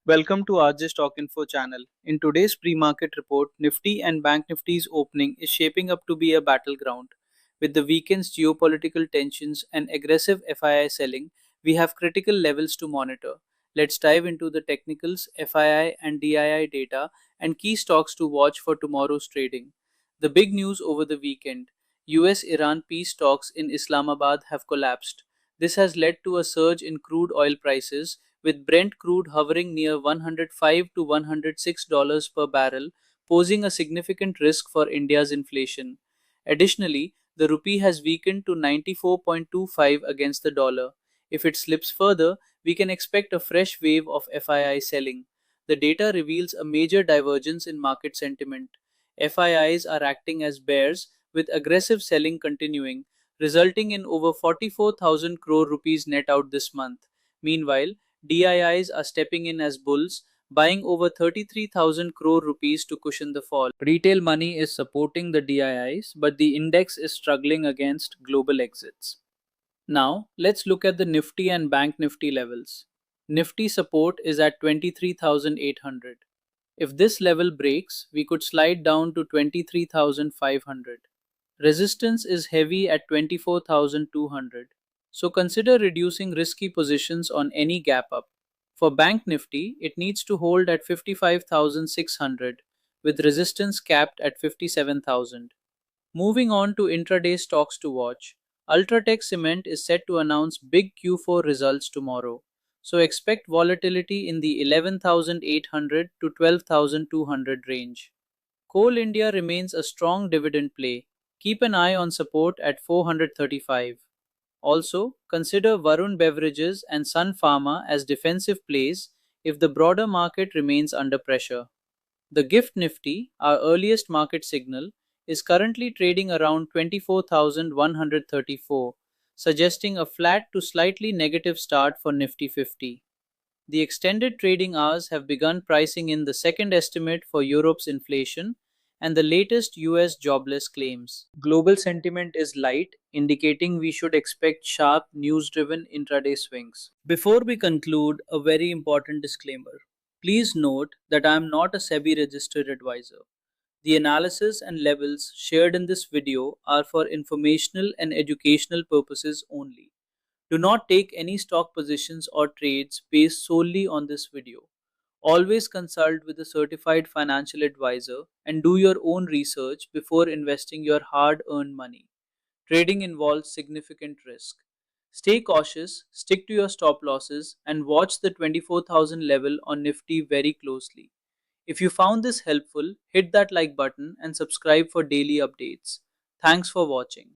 Welcome to RJ Stock Info channel. In today's pre-market report, Nifty and Bank Nifty's opening is shaping up to be a battleground. With the weekend's geopolitical tensions and aggressive FII selling, we have critical levels to monitor. Let's dive into the technicals, FII and DII data, and key stocks to watch for tomorrow's trading. The big news over the weekend: US-Iran peace talks in Islamabad have collapsed. This has led to a surge in crude oil prices, with Brent crude hovering near $105 to $106 per barrel, posing a significant risk for India's inflation. Additionally, the rupee has weakened to 94.25 against the dollar. If it slips further, we can expect a fresh wave of FII selling. The data reveals a major divergence in market sentiment. FIIs are acting as bears, with aggressive selling continuing, resulting in over 44,000 crore rupees net out this month. Meanwhile, DIIs are stepping in as bulls, buying over 33,000 crore rupees to cushion the fall. Retail money is supporting the DIIs, but the index is struggling against global exits. Now, let's look at the Nifty and Bank Nifty levels. Nifty support is at 23,800. If this level breaks, we could slide down to 23,500. Resistance is heavy at 24,200. So consider reducing risky positions on any gap up. For Bank Nifty, it needs to hold at 55,600 with resistance capped at 57,000. Moving on to intraday stocks to watch, Ultratech Cement is set to announce big Q4 results tomorrow. So expect volatility in the 11,800 to 12,200 range. Coal India remains a strong dividend play. Keep an eye on support at 435. Also, consider Varun Beverages and Sun Pharma as defensive plays if the broader market remains under pressure. The Gift Nifty, our earliest market signal, is currently trading around 24,134, suggesting a flat to slightly negative start for Nifty 50. The extended trading hours have begun pricing in the second estimate for Europe's inflation and the latest US jobless claims. Global sentiment is light, indicating we should expect sharp news driven intraday swings. Before we conclude, a very important disclaimer. Please note that I am not a SEBI registered advisor. The analysis and levels shared in this video are for informational and educational purposes only. Do not take any stock positions or trades based solely on this video. Always consult with a certified financial advisor and do your own research before investing your hard earned money. Trading involves significant risk. Stay cautious, stick to your stop losses, and watch the 24,000 level on Nifty very closely. If you found this helpful, hit that like button and subscribe for daily updates. Thanks for watching.